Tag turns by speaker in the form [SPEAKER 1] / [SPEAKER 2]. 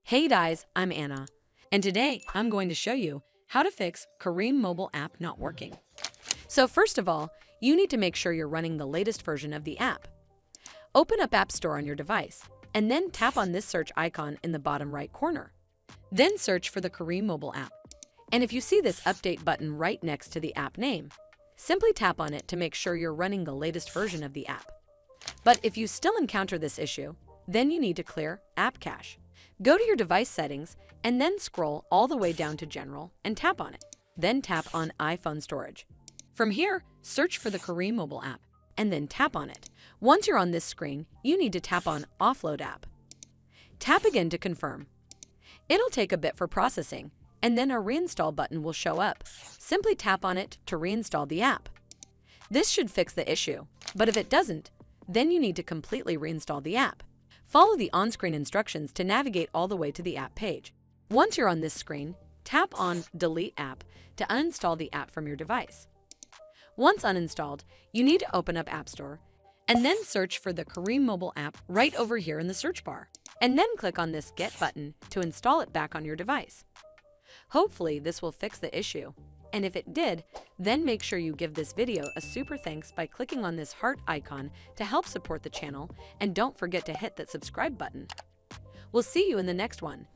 [SPEAKER 1] Hey guys, I'm Anna, and today I'm going to show you how to fix Careem mobile app not working. So first of all, you need to make sure you're running the latest version of the app. Open up App Store on your device, and then tap on this search icon in the bottom right corner. Then search for the Careem mobile app. And if you see this update button right next to the app name, simply tap on it to make sure you're running the latest version of the app. But if you still encounter this issue, then you need to clear App Cache. Go to your device settings and then scroll all the way down to General and tap on it. Then tap on iPhone storage. From here, search for the Careem mobile app and then tap on it. Once you're on this screen, you need to tap on Offload App. Tap again to confirm. It'll take a bit for processing, and then a Reinstall button will show up. Simply tap on it to reinstall the app. This should fix the issue, but if it doesn't, then you need to completely reinstall the app. Follow the on-screen instructions to navigate all the way to the app page. Once you're on this screen, tap on Delete App to uninstall the app from your device. Once uninstalled, you need to open up App Store and then search for the Careem mobile app right over here in the search bar, and then click on this Get button to install it back on your device. Hopefully, this will fix the issue. And if it did, then make sure you give this video a super thanks by clicking on this heart icon to help support the channel, and don't forget to hit that subscribe button. We'll see you in the next one.